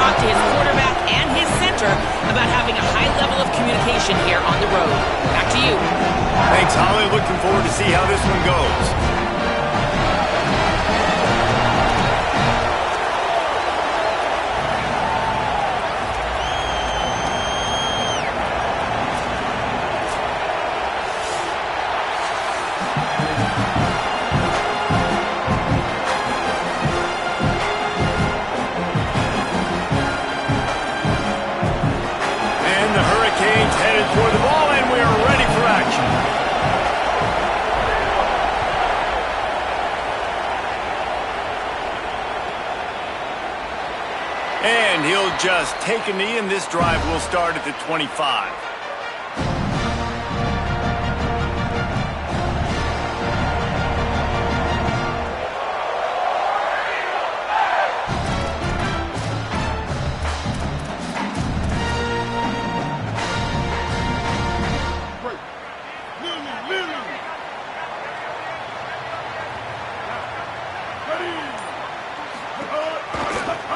talked to his quarterback and his center about having a high level of communication here on the road. Back to you. Thanks, Holly. Looking forward to see how this one goes. Headed toward the ball, and we are ready for action. And he'll just take a knee, and this drive will start at the 25.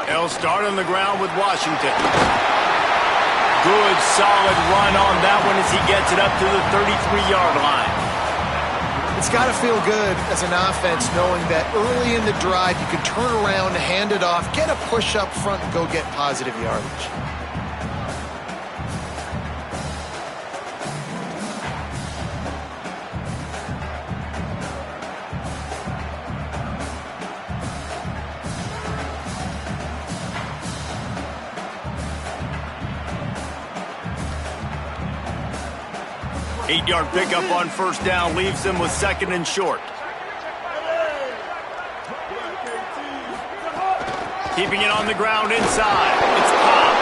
They'll start on the ground with Washington. Good, solid run on that one as he gets it up to the 33-yard line. It's got to feel good as an offense knowing that early in the drive you can turn around, hand it off, get a push up front, and go get positive yardage. Eight-yard pickup on first down leaves them with second and short. Keeping it on the ground inside. It's Pop.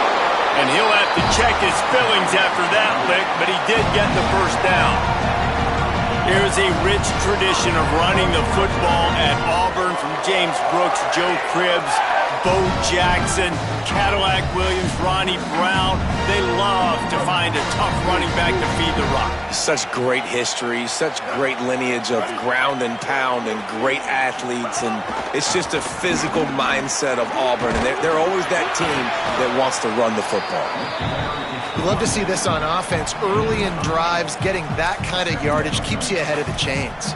And he'll have to check his fillings after that lick, but he did get the first down. Here's a rich tradition of running the football at Auburn from James Brooks, Joe Cribbs, Bo Jackson, Cadillac Williams, Ronnie Brown. They love to find a tough running back to feed the rock. Such great history, such great lineage of ground and pound and great athletes, and it's just a physical mindset of Auburn, and they're always that team that wants to run the football. You love to see this on offense. Early in drives, getting that kind of yardage keeps you ahead of the chains.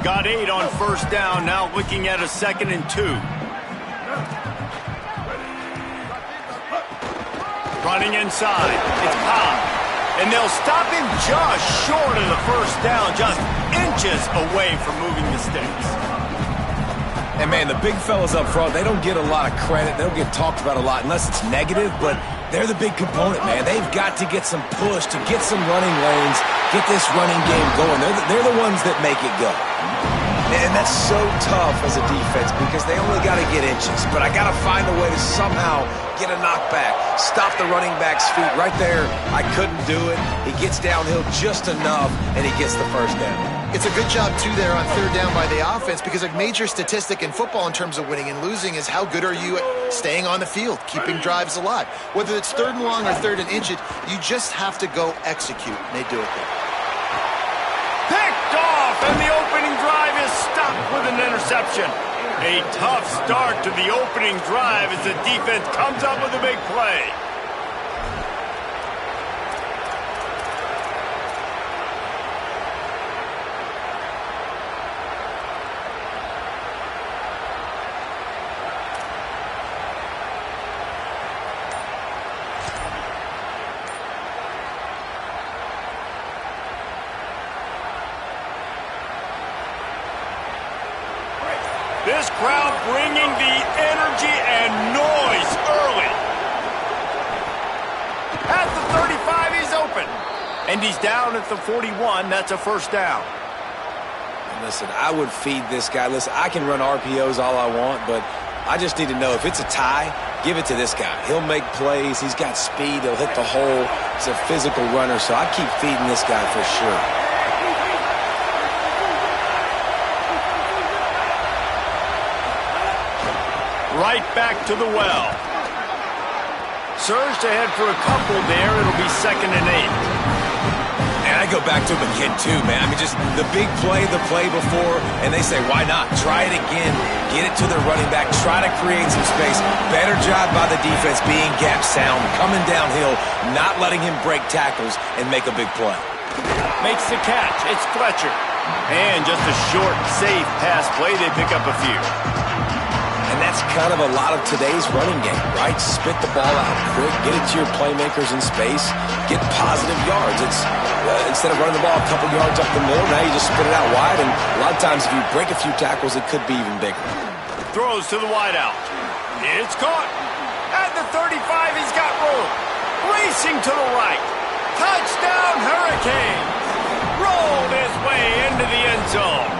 Got 8 on first down, now looking at a 2nd and 2. Running inside, it's Pop. And they'll stop him just short of the first down, just inches away from moving the sticks. And man, the big fellas up front, they don't get a lot of credit. They don't get talked about a lot unless it's negative, but they're the big component, man. They've got to get some push, to get some running lanes, get this running game going. They're the ones that make it go. And that's so tough as a defense because they only got to get inches. But I got to find a way to somehow get a knockback, stop the running back's feet. Right there, I couldn't do it. He gets downhill just enough, and he gets the first down. It's a good job, too, there on third down by the offense because a major statistic in football in terms of winning and losing is how good are you at staying on the field, keeping drives alive. Whether it's third and long or third and inches, you just have to go execute, and they do it there. Picked off, and the opening drive is stopped with an interception. A tough start to the opening drive as the defense comes up with a big play. This crowd bringing the energy and noise early. At the 35, he's open. And he's down at the 41. That's a first down. Listen, I would feed this guy. Listen, I can run RPOs all I want, but I just need to know if it's a tie, give it to this guy. He'll make plays. He's got speed. He'll hit the hole. He's a physical runner, so I keep feeding this guy for sure. Right back to the well. Surged ahead for a couple there. It'll be 2nd and 8. And I go back to him again, too, man. I mean, just the big play, the play before, and they say, why not? Try it again. Get it to their running back. Try to create some space. Better job by the defense being gap sound, coming downhill, not letting him break tackles and make a big play. Makes the catch. It's Fletcher. And just a short, safe pass play. They pick up a few. And that's kind of a lot of today's running game, right? Spit the ball out quick, get it to your playmakers in space, get positive yards. It's instead of running the ball a couple yards up the middle, now you just spit it out wide, and a lot of times if you break a few tackles, it could be even bigger. Throws to the wideout. It's caught. At the 35, he's got room. Racing to the right. Touchdown, Hurricanes. Rolled his way into the end zone.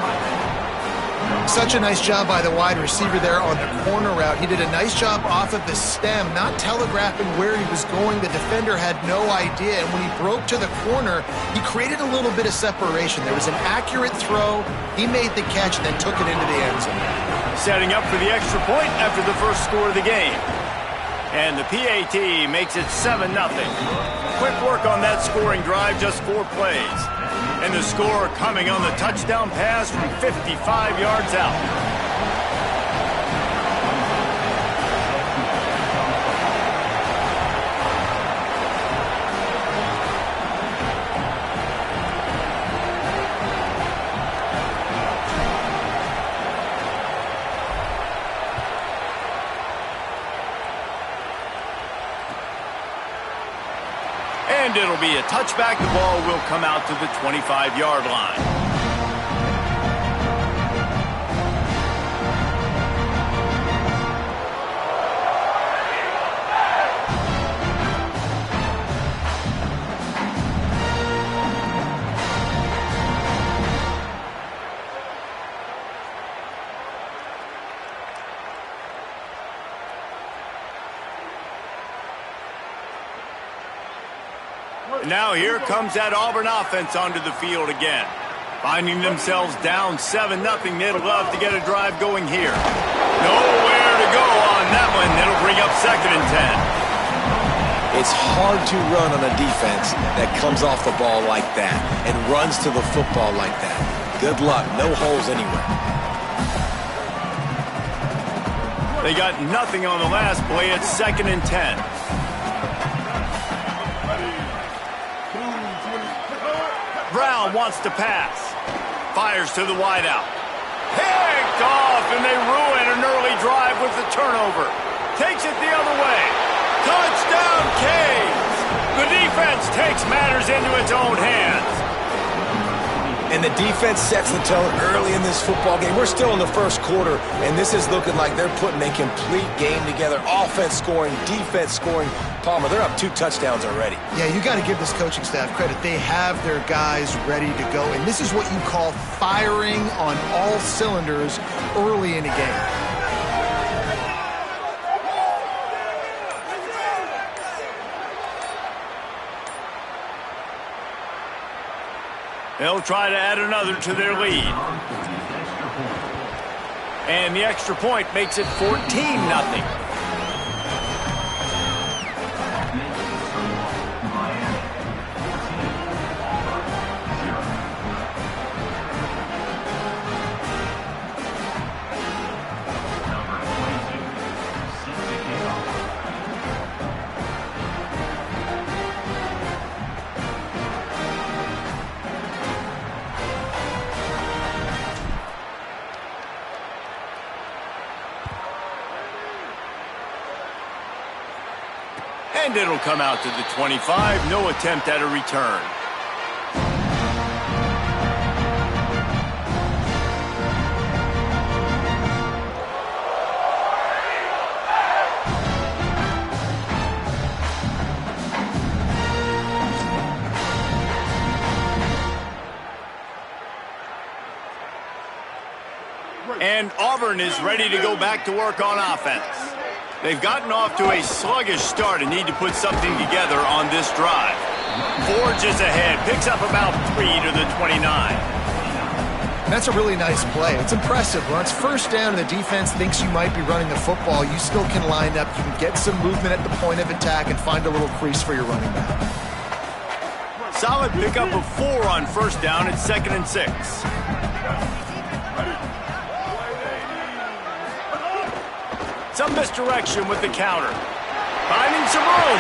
Such a nice job by the wide receiver there on the corner route. He did a nice job off of the stem, not telegraphing where he was going. The defender had no idea, and when he broke to the corner, he created a little bit of separation. There was an accurate throw. He made the catch and then took it into the end zone. Setting up for the extra point after the first score of the game. And the PAT makes it 7-0. Quick work on that scoring drive, just 4 plays. And the score coming on the touchdown pass from 55 yards out. And it'll be a touchback. The ball will come out to the 25-yard line. Now here comes that Auburn offense onto the field again. Finding themselves down 7-0, they'd love to get a drive going here. Nowhere to go on that one. That'll bring up 2nd and 10. It's hard to run on a defense that comes off the ball like that and runs to the football like that. Good luck. No holes anywhere. They got nothing on the last play. It's 2nd and 10. Brown wants to pass. Fires to the wideout. Picked off, and they ruin an early drive with the turnover. Takes it the other way. Touchdown, Canes! The defense takes matters into its own hands. And the defense sets the tone early in this football game. We're still in the first quarter, and this is looking like they're putting a complete game together. Offense scoring, defense scoring. Palmer, they're up 2 touchdowns already. Yeah, you got to give this coaching staff credit. They have their guys ready to go, and this is what you call firing on all cylinders early in a game. They'll try to add another to their lead. And the extra point makes it 14-0. And it'll come out to the 25. No attempt at a return. And Auburn is ready to go back to work on offense. They've gotten off to a sluggish start and need to put something together on this drive. Forges ahead, picks up about 3 to the 29. And that's a really nice play. It's impressive. When it's first down and the defense thinks you might be running the football, you still can line up. You can get some movement at the point of attack and find a little crease for your running back. Solid pickup of 4 on first down at 2nd and 6. Some misdirection with the counter. Finding some room.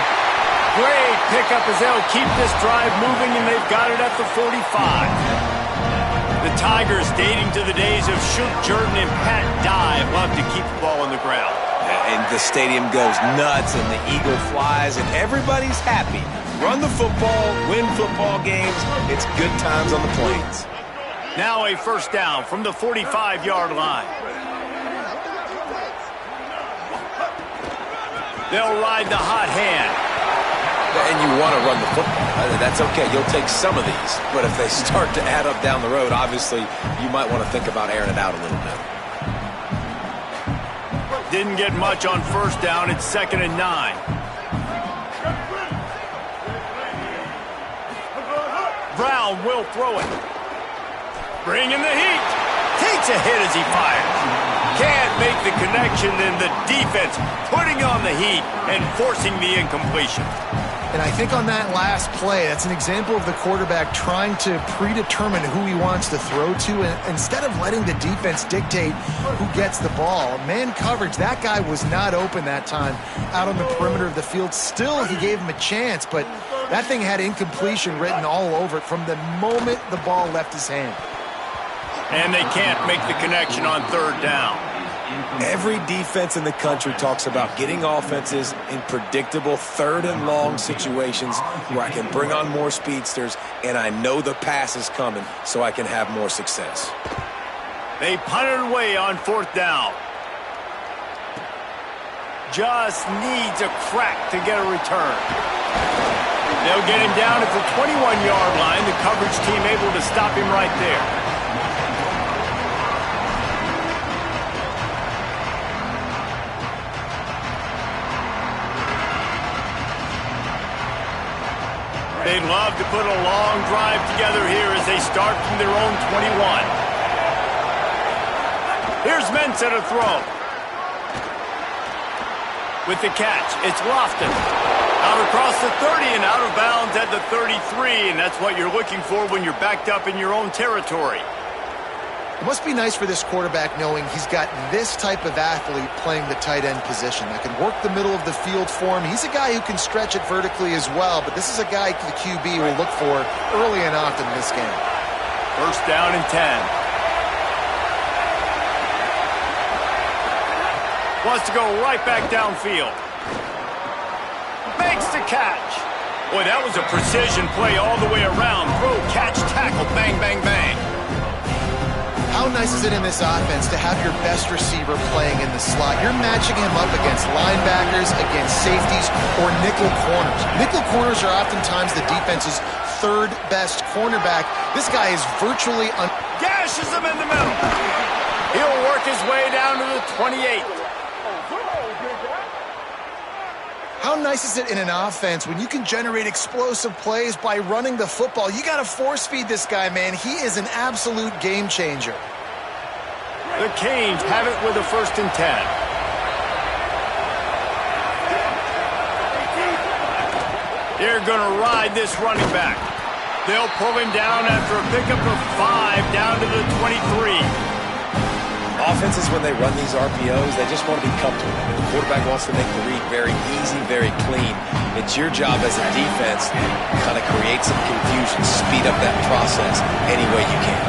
Great pickup as they'll keep this drive moving, and they've got it at the 45. The Tigers, dating to the days of Shook Jordan and Pat Dye, love to keep the ball on the ground. And the stadium goes nuts, and the eagle flies, and everybody's happy. Run the football, win football games. It's good times on the plains. Now a first down from the 45-yard line. They'll ride the hot hand. And you want to run the football. That's okay. You'll take some of these. But if they start to add up down the road, obviously, you might want to think about airing it out a little bit. Didn't get much on first down. It's 2nd and 9. Brown will throw it. Bringing the heat. Takes a hit as he fires. Can't make the connection, and the defense putting on the heat and forcing the incompletion. And I think on that last play, that's an example of the quarterback trying to predetermine who he wants to throw to, and instead of letting the defense dictate who gets the ball. Man coverage, that guy was not open that time out on the perimeter of the field. Still, he gave him a chance, but that thing had incompletion written all over it from the moment the ball left his hand. And they can't make the connection on third down. Every defense in the country talks about getting offenses in predictable 3rd and long situations where I can bring on more speedsters and I know the pass is coming so I can have more success. They punt it away on 4th down. Just needs a crack to get a return. They'll get him down at the 21-yard line. The coverage team able to stop him right there. They'd love to put a long drive together here as they start from their own 21. Here's Mensah to throw. With the catch, it's Lofton. Out across the 30 and out of bounds at the 33, and that's what you're looking for when you're backed up in your own territory. It must be nice for this quarterback knowing he's got this type of athlete playing the tight end position that can work the middle of the field for him. He's a guy who can stretch it vertically as well, but this is a guy the QB will look for early and often in this game. First down and 10. Wants to go right back downfield. Makes the catch. Boy, that was a precision play all the way around. Throw, catch, tackle, bang, bang, bang. How nice is it in this offense to have your best receiver playing in the slot? You're matching him up against linebackers, against safeties, or nickel corners. Nickel corners are oftentimes the defense's 3rd best cornerback. This guy is virtually gashes him in the middle. He'll work his way down to the 28. How nice is it in an offense when you can generate explosive plays by running the football? You got to force feed this guy, man. He is an absolute game changer. The Canes have it with a 1st and 10. They're going to ride this running back. They'll pull him down after a pickup of 5 down to the 23. Offenses, when they run these RPOs, they just want to be comfortable. The quarterback wants to make the read very easy, very clean. It's your job as a defense to kind of create some confusion, speed up that process any way you can.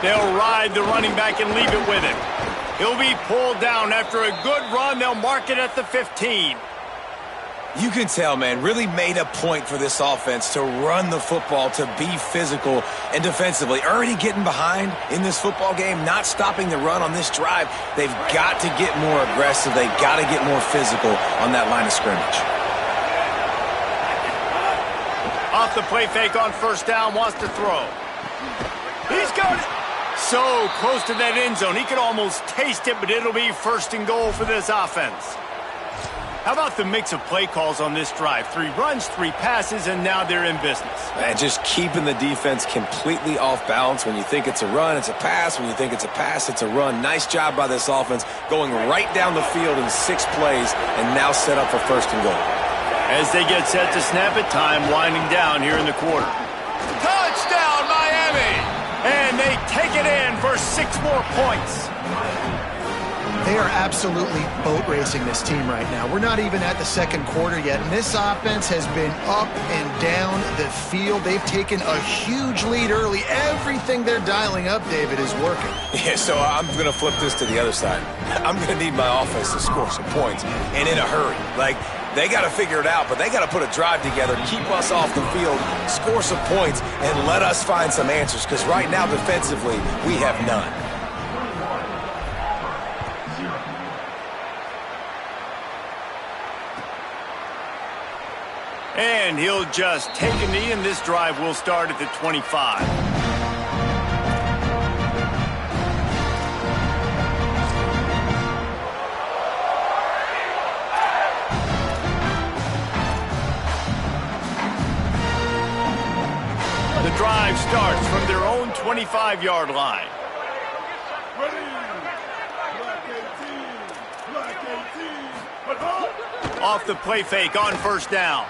They'll ride the running back and leave it with him. He'll be pulled down after a good run. They'll mark it at the 15. You can tell, man, really made a point for this offense to run the football, to be physical and defensively. Already getting behind in this football game, not stopping the run on this drive. They've got to get more aggressive. They've got to get more physical on that line of scrimmage. Off the play fake on first down, wants to throw. He's got it. So close to that end zone. He could almost taste it, but it'll be 1st and goal for this offense. How about the mix of play calls on this drive? 3 runs, 3 passes, and now they're in business. Man, just keeping the defense completely off balance. When you think it's a run, it's a pass. When you think it's a pass, it's a run. Nice job by this offense going right down the field in 6 plays and now set up for 1st and goal. As they get set to snap it, time winding down here in the quarter. Touchdown, Miami! And they take it in for 6 more points. They are absolutely boat racing this team right now. We're not even at the 2nd quarter yet, and this offense has been up and down the field. They've taken a huge lead early. Everything they're dialing up, David, is working. Yeah, so I'm going to flip this to the other side. I'm going to need my offense to score some points, and in a hurry. Like, they got to figure it out, but they got to put a drive together, keep us off the field, score some points, and let us find some answers, because right now, defensively, we have none. And he'll just take a knee, and this drive will start at the 25. The drive starts from their own 25-yard line. Off the play fake on 1st down.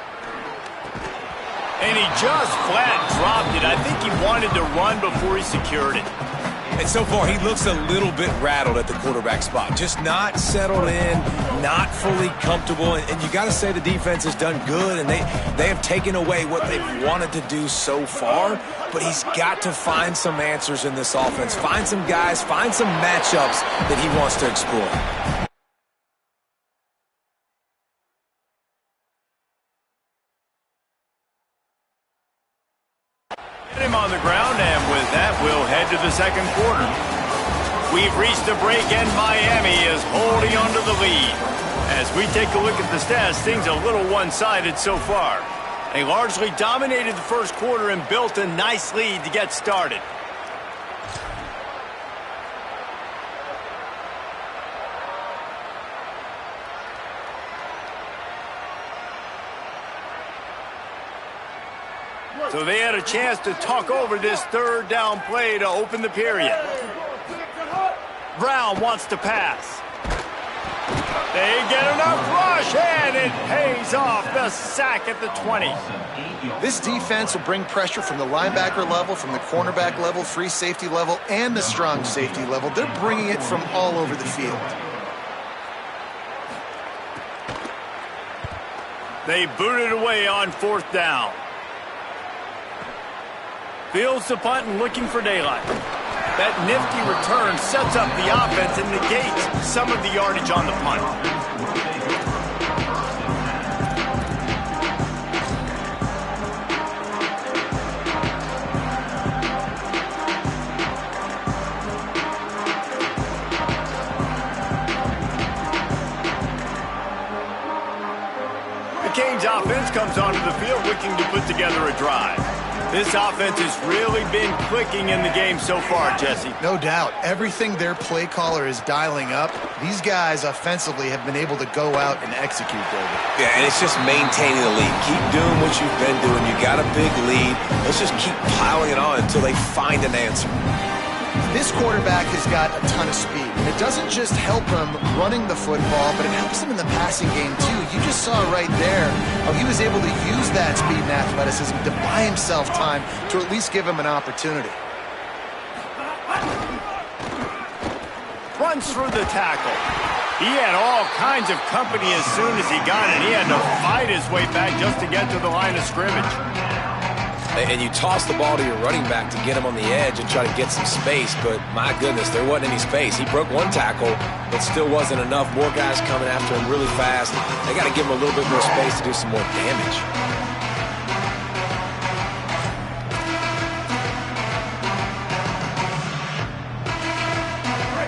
And he just flat dropped it. I think he wanted to run before he secured it. And so far, he looks a little bit rattled at the quarterback spot. Just not settled in, not fully comfortable. And you got to say the defense has done good, and they have taken away what they've wanted to do so far. But he's got to find some answers in this offense. Find some guys, find some matchups that he wants to explore. Him on the ground, and with that, we'll head to the 2nd quarter. We've reached a break, and Miami is holding on to the lead. As we take a look at the stats, things are a little one-sided so far. They largely dominated the 1st quarter and built a nice lead to get started. So they had a chance to talk over this 3rd down play to open the period. Brown wants to pass. They get enough rush, and it pays off. The sack at the 20. This defense will bring pressure from the linebacker level, from the cornerback level, free safety level, and the strong safety level. They're bringing it from all over the field. They boot it away on 4th down. Fields the punt and looking for daylight. That nifty return sets up the offense and negates some of the yardage on the punt. The Canes offense comes onto the field looking to put together a drive. This offense has really been clicking in the game so far, Jesse. No doubt. Everything their play caller is dialing up, these guys offensively have been able to go out and execute, David. Yeah, and it's just maintaining the lead. Keep doing what you've been doing. You got a big lead. Let's just keep piling it on until they find an answer. This quarterback has got a ton of speed. And it doesn't just help him running the football, but it helps him in the passing game, too. You just saw right there how he was able to use that speed and athleticism to buy himself time to at least give him an opportunity. Runs through the tackle. He had all kinds of company as soon as he got it. He had to fight his way back just to get to the line of scrimmage. And you toss the ball to your running back to get him on the edge and try to get some space, but my goodness, there wasn't any space. He broke one tackle, but still wasn't enough. More guys coming after him really fast. They got to give him a little bit more space to do some more damage.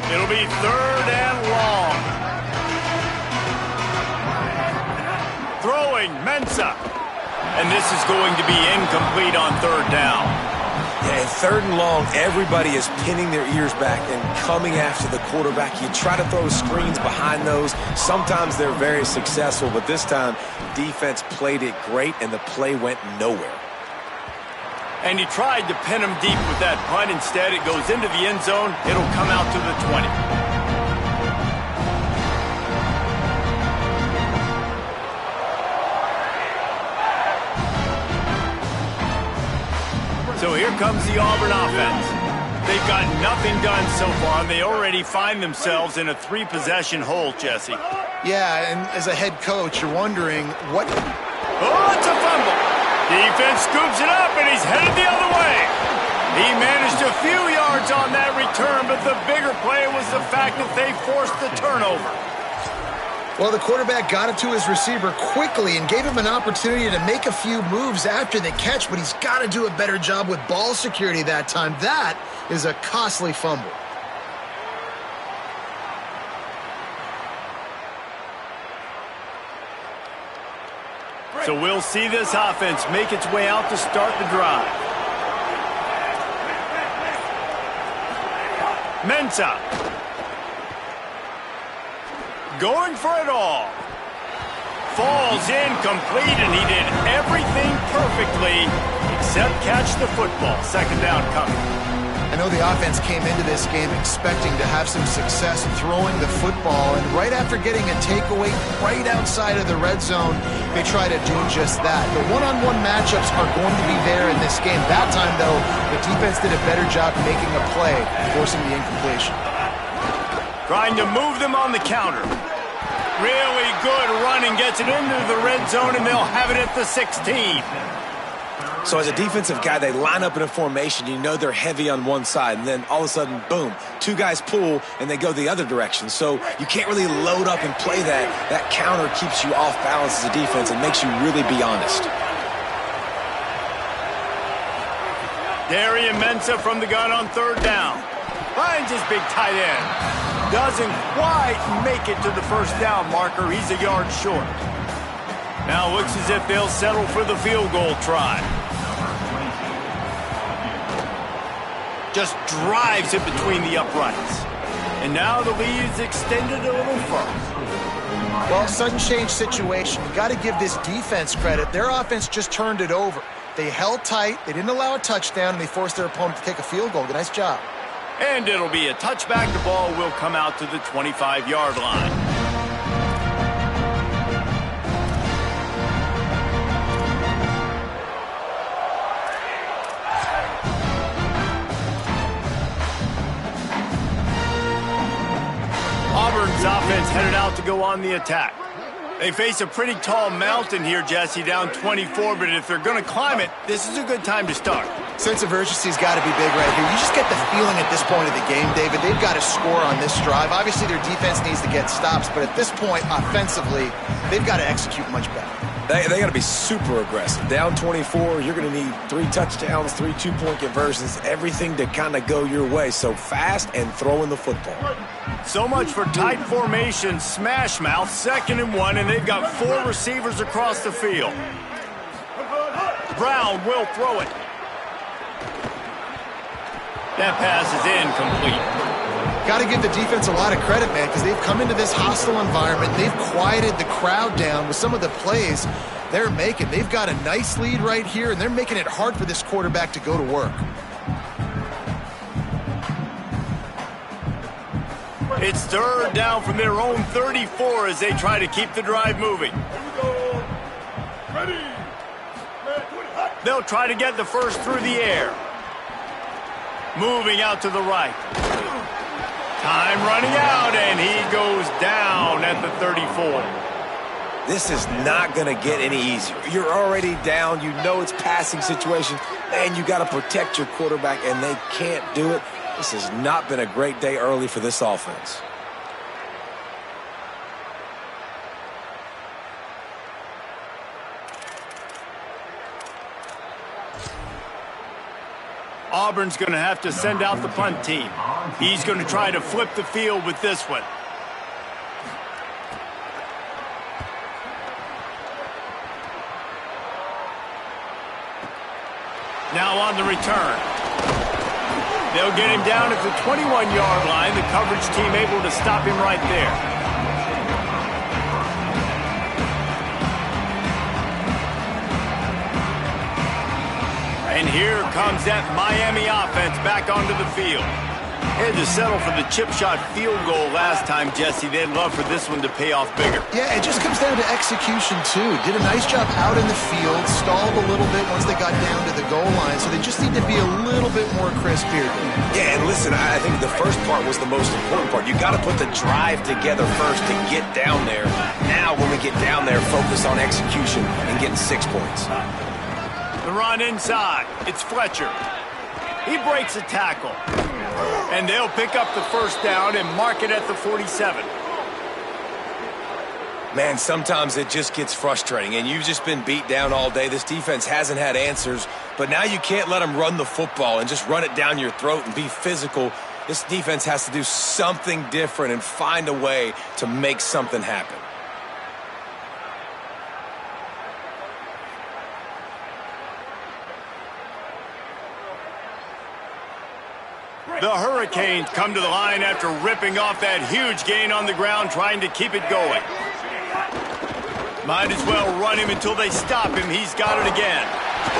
It'll be 3rd and long. Throwing Mensah. And this is going to be incomplete on 3rd down. Yeah, and 3rd and long, everybody is pinning their ears back and coming after the quarterback. You try to throw screens behind those. Sometimes they're very successful, but this time, defense played it great, and the play went nowhere. And he tried to pin him deep with that punt. Instead, it goes into the end zone. It'll come out to the 20. So here comes the Auburn offense. They've got nothing done so far, and they already find themselves in a 3-possession hole, Jesse. Yeah, and as a head coach, you're wondering what... Oh, it's a fumble. Defense scoops it up, and he's headed the other way. He managed a few yards on that return, but the bigger play was the fact that they forced the turnover. Well, the quarterback got it to his receiver quickly and gave him an opportunity to make a few moves after the catch, but he's got to do a better job with ball security that time. That is a costly fumble. So we'll see this offense make its way out to start the drive. Mensah. Going for it all. Falls incomplete, and he did everything perfectly except catch the football. 2nd down coming. I know the offense came into this game expecting to have some success throwing the football, and right after getting a takeaway right outside of the red zone, they try to do just that. The one-on-one matchups are going to be there in this game. That time, though, the defense did a better job making a play, forcing the incompletion. Trying to move them on the counter. Really good running, gets it into the red zone, and they'll have it at the 16. So as a defensive guy, they line up in a formation. You know they're heavy on one side, and then all of a sudden, boom, 2 guys pull, and they go the other direction. So you can't really load up and play that. That counter keeps you off balance as a defense and makes you really be honest. Darian Mensah from the gun on 3rd down. Finds his big tight end. Doesn't quite make it to the 1st down marker. He's a yard short. Now looks as if they'll settle for the field goal try. Just drives it between the uprights. And now the lead is extended a little further. Well, sudden change situation. You got to give this defense credit. Their offense just turned it over. They held tight. They didn't allow a touchdown, and they forced their opponent to take a field goal. Nice job. And it'll be a touchback. The ball will come out to the 25-yard line. Auburn's offense headed out to go on the attack. They face a pretty tall mountain here, Jesse, down 24, but if they're going to climb it, this is a good time to start. Sense of urgency's got to be big right here. You just get the feeling at this point of the game, David, they've got to score on this drive. Obviously, their defense needs to get stops, but at this point, offensively, they've got to execute much better. They got to be super aggressive. Down 24, you're going to need 3 touchdowns, 3 2-point conversions, everything to kind of go your way. So fast and throwing the football. So much for tight formation, smash mouth, 2nd and 1, and they've got 4 receivers across the field. Brown will throw it. That pass is incomplete. Got to give the defense a lot of credit, man, because they've come into this hostile environment. They've quieted the crowd down with some of the plays they're making. They've got a nice lead right here, and they're making it hard for this quarterback to go to work. It's 3rd down from their own 34 as they try to keep the drive moving. They'll try to get the first through the air. Moving out to the right. Time running out, and he goes down at the 34. This is not going to get any easier. You're already down. You know it's passing situation, and you got to protect your quarterback, and they can't do it. This has not been a great day early for this offense. Auburn's going to have to send out the punt team. He's going to try to flip the field with this one. Now on the return. They'll get him down at the 21-yard line. The coverage team able to stop him right there. And here comes that Miami offense back onto the field. Had to settle for the chip shot field goal last time, Jesse. They'd love for this one to pay off bigger. Yeah, it just comes down to execution, too. Did a nice job out in the field, stalled a little bit once they got down to the goal line, so they just need to be a little bit more crisp here. Yeah, and listen, I think the first part was the most important part. You got to put the drive together first to get down there. Now, when we get down there, focus on execution and getting 6 points. The run inside. It's Fletcher. He breaks a tackle. And they'll pick up the first down and mark it at the 47. Man, sometimes it just gets frustrating, and you've just been beat down all day. This defense hasn't had answers, but now you can't let them run the football and just run it down your throat and be physical. This defense has to do something different and find a way to make something happen. The Hurricanes come to the line after ripping off that huge gain on the ground, trying to keep it going. Might as well run him until they stop him. He's got it again.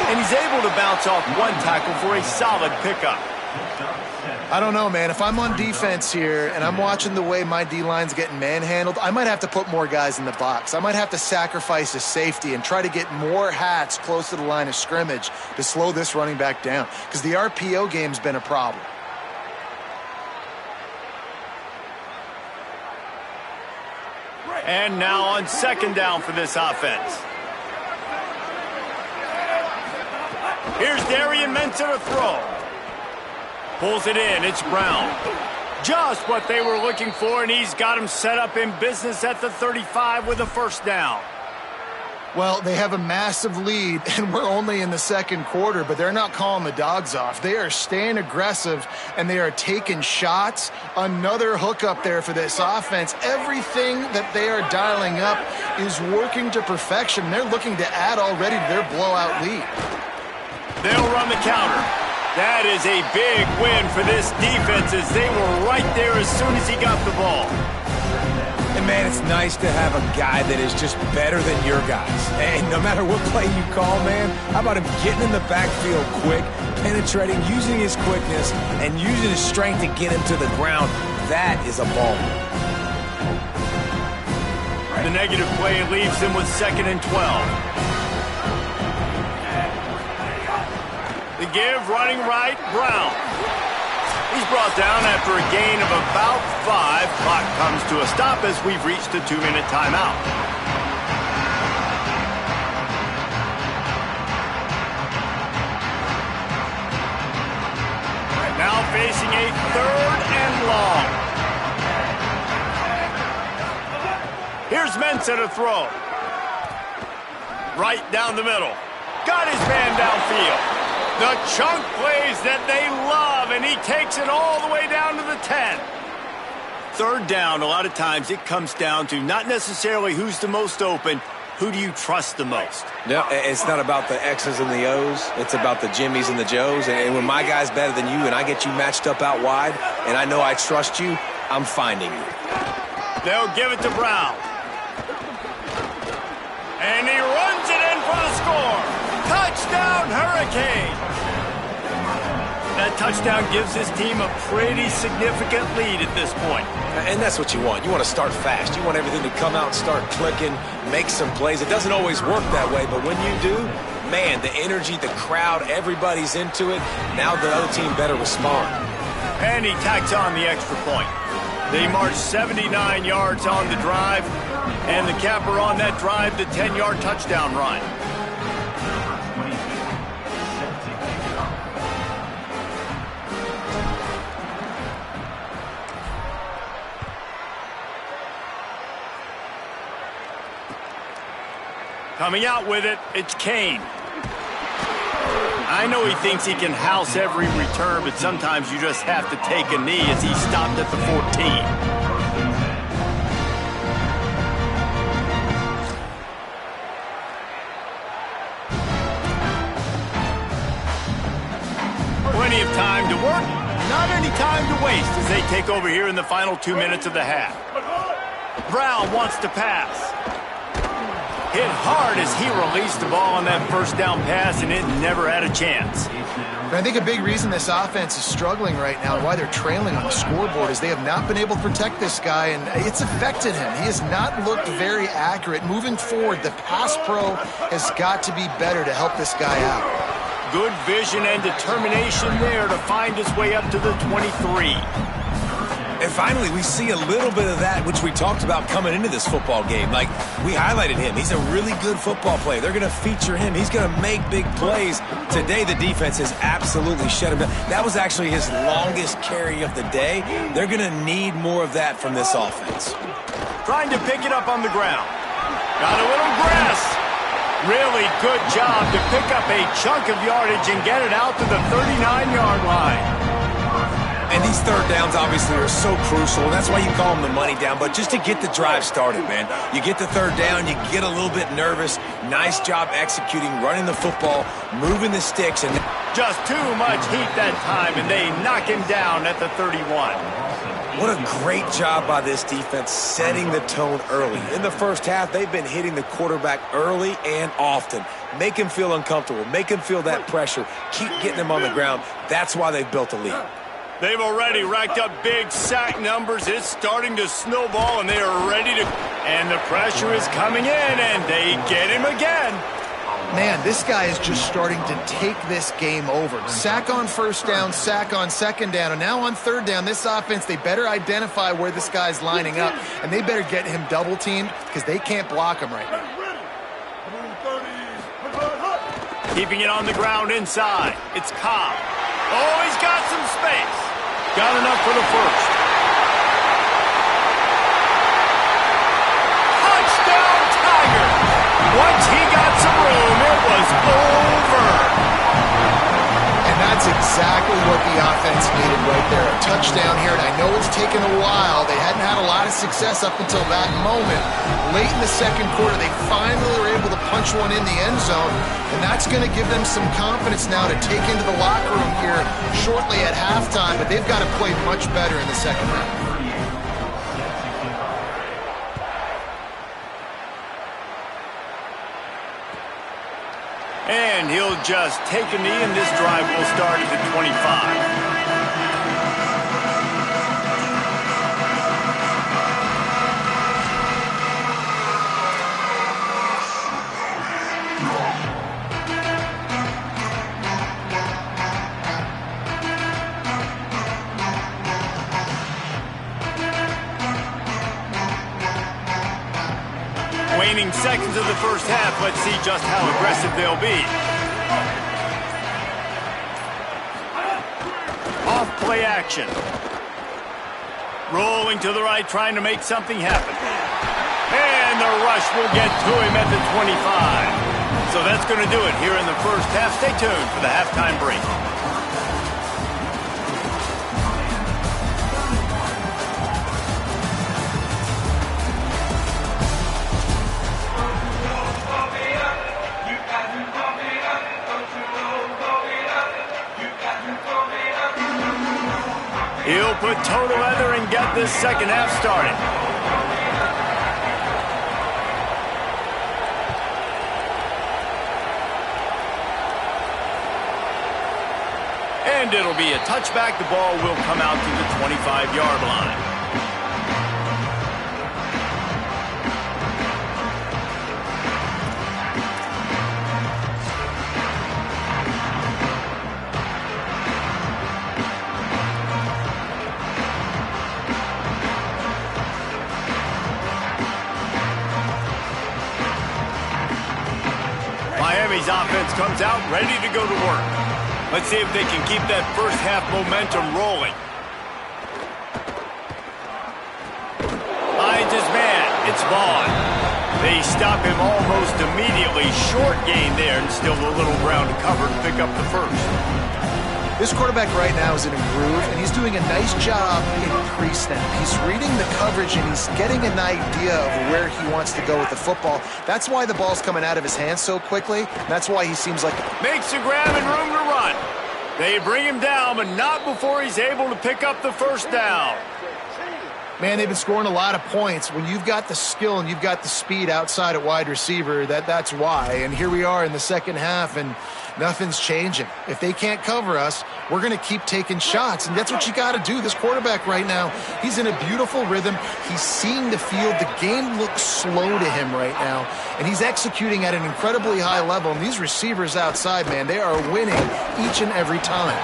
And he's able to bounce off one tackle for a solid pickup. I don't know, man. If I'm on defense here and I'm watching the way my D-line's getting manhandled, I might have to put more guys in the box. I might have to sacrifice a safety and try to get more hats close to the line of scrimmage to slow this running back down, because the RPO game's been a problem. And now on second down for this offense. Here's Darian Mensah to throw. Pulls it in. It's Brown. Just what they were looking for, and he's got him set up in business at the 35 with a first down. Well, they have a massive lead, and we're only in the second quarter, but they're not calling the dogs off. They are staying aggressive, and they are taking shots. Another hookup there for this offense. Everything that they are dialing up is working to perfection. They're looking to add already to their blowout lead. They'll run the counter. That is a big win for this defense, as they were right there as soon as he got the ball. And, man, it's nice to have a guy that is just better than your guys. And no matter what play you call, man, how about him getting in the backfield quick, penetrating, using his quickness, and using his strength to get him to the ground? That is a ball. The negative play leaves him with 2nd and 12. The give, running right, Brown. He's brought down after a gain of about 5. Clock comes to a stop as we've reached a 2-minute timeout. Now facing a 3rd and long. Here's Mensah to throw. Right down the middle. Got his man downfield. The chunk plays that they love, and he takes it all the way down to the 10. 3rd down, a lot of times it comes down to not necessarily who's the most open, who do you trust the most? No, it's not about the X's and the O's. It's about the Jimmys and the Joes. And when my guy's better than you and I get you matched up out wide, and I know I trust you, I'm finding you. They'll give it to Brown. And he runs it in for the score. Touchdown, Hurricane! That touchdown gives his team a pretty significant lead at this point. And that's what you want. You want to start fast. You want everything to come out and start clicking, make some plays. It doesn't always work that way, but when you do, man, the energy, the crowd, everybody's into it. Now the other team better respond. And he tacks on the extra point. They march 79 yards on the drive, and the capper on that drive, the 10-yard touchdown run. Coming out with it, it's Kane. I know he thinks he can house every return, but sometimes you just have to take a knee as he stopped at the 14. Plenty of time to work. not any time to waste as they take over here in the final 2 minutes of the half. Brown wants to pass. Hit hard as he released the ball on that first down pass, and it never had a chance. I think a big reason this offense is struggling right now and why they're trailing on the scoreboard is they have not been able to protect this guy, and it's affected him. He has not looked very accurate. Moving forward, the pass pro has got to be better to help this guy out. Good vision and determination there to find his way up to the 23. And finally, we see a little bit of that, which we talked about coming into this football game. Like, we highlighted him. He's a really good football player. They're going to feature him. He's going to make big plays. Today, the defense has absolutely shut him down. That was actually his longest carry of the day. They're going to need more of that from this offense. Trying to pick it up on the ground. Got a little grass. Really good job to pick up a chunk of yardage and get it out to the 39-yard line. And these third downs obviously are so crucial, and that's why you call them the money down. But just to get the drive started, man, you get the third down, you get a little bit nervous. Nice job executing, running the football, moving the sticks. And just too much heat that time, and they knock him down at the 31. What a great job by this defense setting the tone early. In the first half, they've been hitting the quarterback early and often. Make him feel uncomfortable. Make him feel that pressure. Keep getting him on the ground. That's why they've built a lead. They've already racked up big sack numbers. It's starting to snowball, and they are ready to... And the pressure is coming in, and they get him again. Man, this guy is just starting to take this game over. Sack on first down, sack on second down, and now on third down, this offense, they better identify where this guy's lining up, and they better get him double-teamed because they can't block him right now. Keeping it on the ground inside. It's Cobb. Oh, he's got some space. Got enough for the first. Touchdown, Tiger! Once he got some room, it was over. And that's exactly what the offense needed right there. A touchdown here, and I know it's taken a while. They hadn't had a lot of success up until that moment. Late in the second quarter, they finally were able to punch one in the end zone, and that's going to give them some confidence now to take into the locker room here shortly at halftime, but they've got to play much better in the second half. And he'll just take a knee, and this drive will start at the 25. Waning seconds of the first half. Let's see just how aggressive they'll be. Off play action. Rolling to the right, trying to make something happen. And the rush will get to him at the 25. So that's going to do it here in the first half. Stay tuned for the halftime break. He'll put toe to leather and get this second half started. And it'll be a touchback. The ball will come out to the 25-yard line. Miami's offense comes out ready to go to work. Let's see if they can keep that first half momentum rolling. Finds his man. It's Vaughn. They stop him almost immediately. Short gain there, and still a little ground to cover to pick up the first. This quarterback right now is in a groove, and he's doing a nice job in pre-snap. He's reading the coverage, and he's getting an idea of where he wants to go with the football. That's why the ball's coming out of his hands so quickly. That's why he seems like... Makes a grab and room to run. They bring him down, but not before he's able to pick up the first down. Man, they've been scoring a lot of points. When you've got the skill and you've got the speed outside at wide receiver, that's why. And here we are in the second half, and nothing's changing. If they can't cover us, we're going to keep taking shots, and that's what you got to do. This quarterback right now, he's in a beautiful rhythm. He's seeing the field. The game looks slow to him right now, and he's executing at an incredibly high level. And these receivers outside, man, they are winning each and every time.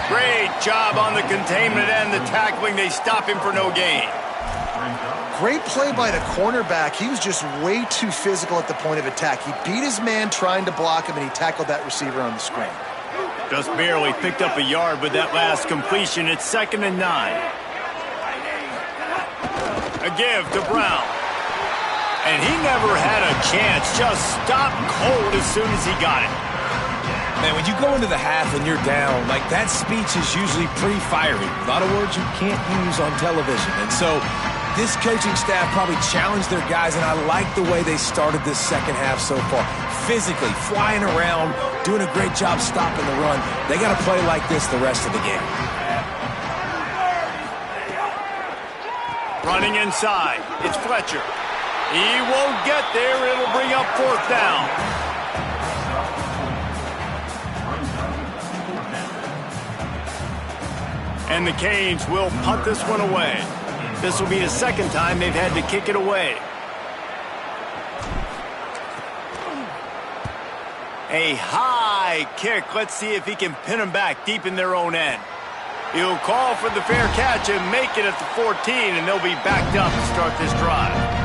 Great job on the containment and the tackling. They stop him for no gain. Great play by the cornerback. He was just way too physical at the point of attack. He beat his man trying to block him, and he tackled that receiver on the screen. Just barely picked up a yard with that last completion. It's 2nd and 9. A give to Brown. And he never had a chance. Just stopped cold as soon as he got it. Man, when you go into the half and you're down, like that speech is usually pretty fiery. A lot of words you can't use on television. And so this coaching staff probably challenged their guys, and I like the way they started this second half so far. Physically, flying around, doing a great job stopping the run. They got to play like this the rest of the game. Running inside. It's Fletcher. He won't get there. It'll bring up 4th down. And the Canes will punt this one away. This will be the second time they've had to kick it away. A high kick. Let's see if he can pin them back deep in their own end. He'll call for the fair catch and make it at the 14, and they'll be backed up to start this drive.